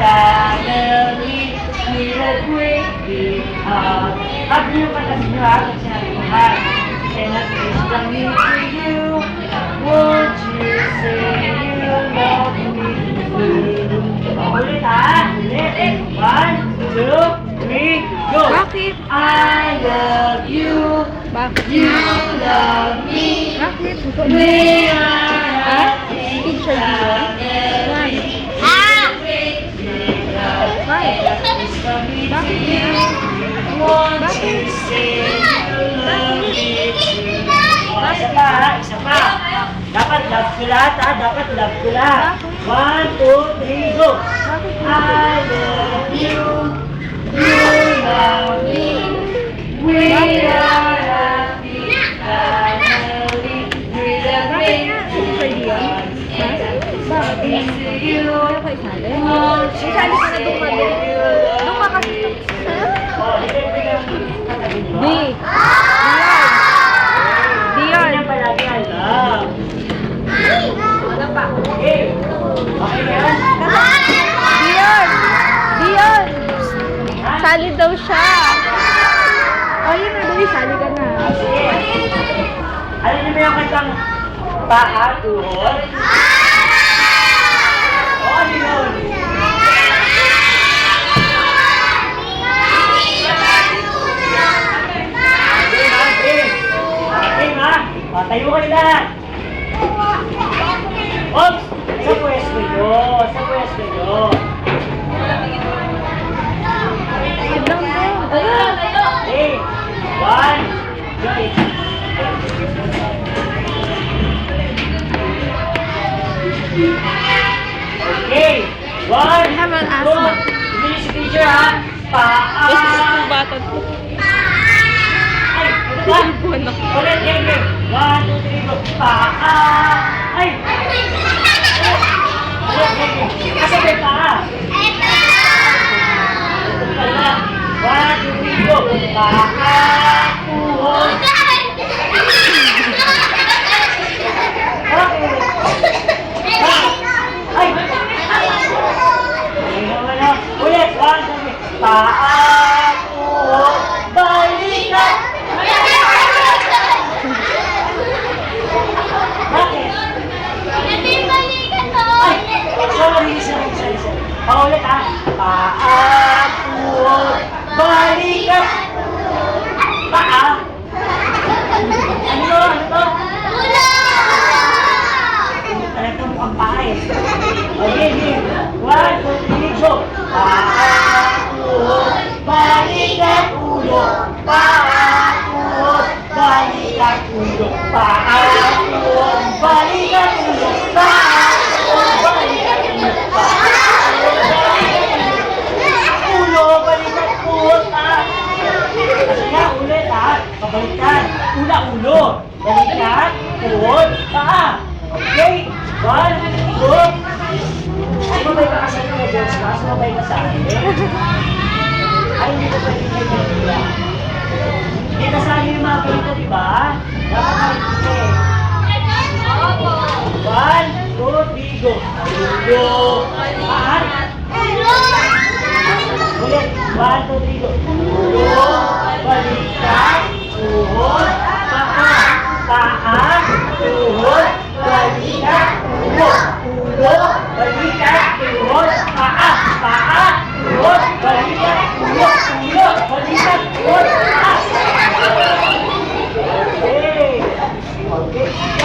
family with a great big hug. Hug niyo pa kasi niyo ha, kung sinabi ko hug. And a kiss from me to you. Won't you say you love me too? Ulit ha, ulit. 1, 2, 3, go! Bakit? I love you. Bakit? You love me. Bakit? We are happy Picture family. Bakit yan? Won't you say you love me too? Isa pa ha, isa pa. Dapat love ko lahat ha, dapat love ko lahat. 1, 2, 3, go! I love you. You love me. We are happy family. With a great big hug. Bakit? To you. Ano kayo isali? Won't you Isali ka na say doon mali. you Doon ka kasi. love D. Dion. Yan palagi ang love. Wala pa. Okay. Okay na yan? Dion! Dion! Sali daw siya. Oh, yun na. Dali, sali ka na. Sige. Alam niyo ba yung kantang paa, tuhod? Oo, ano yun? Tayo kayo lahat. Oops! Sa pwesto nyo. Sa pwesto nyo. Okay. 1, 2, okay. 1, I have an asthma. English teacher ha. Paa. This is too battle. Ay, ano ba? Ulit, game. 1, 2, 3, go. Paa. Ay! Ulit, game. Kasabay paa. 1, 2, 3, go. Paa. Tuhod. Ay! Ay naman na. Ulit, 1, 2, 3. Paa. Tuhod. Balikan. Bakit? Ay! Sorry. Paulit ha. Paa, tuhod, balikan. Paa. Ano to? Ano to mukhang paa eh. Okay. 1, 2, 3, go. Paa, tuhod, balikan, ulo. Paa, tuhod, balikan, ulo. Paa, tuhod, balikan, ulo. Paa, tuhod, balikan, ulo. Paa, ulo, balikan, tuhod, paa. Kasi nga, ulit ha. Pabalikan. Una, ulo. Balikan, tuhod, paa. Okay? 1, 2. Sumabay ka kasi ng medals ka? Sumabay ka sa akin? Ay, hindi ko pwede kayo nila. Hindi kasali yung mga ganito, di ba? Dapat nakikita eh. 1, 2, 3, go. Ulo. Paan? Ulit. 1, 2, 3, go. Ulo. Balikan. Tuhod. Paa. Paa. Tuhod. Balikan. Ulo. Ulo. Balikan. Tuhod. Paa. Paa. Tuhod. Balikan. Ulo. Ulo. Balikan. Tuhod. Paa. Okay.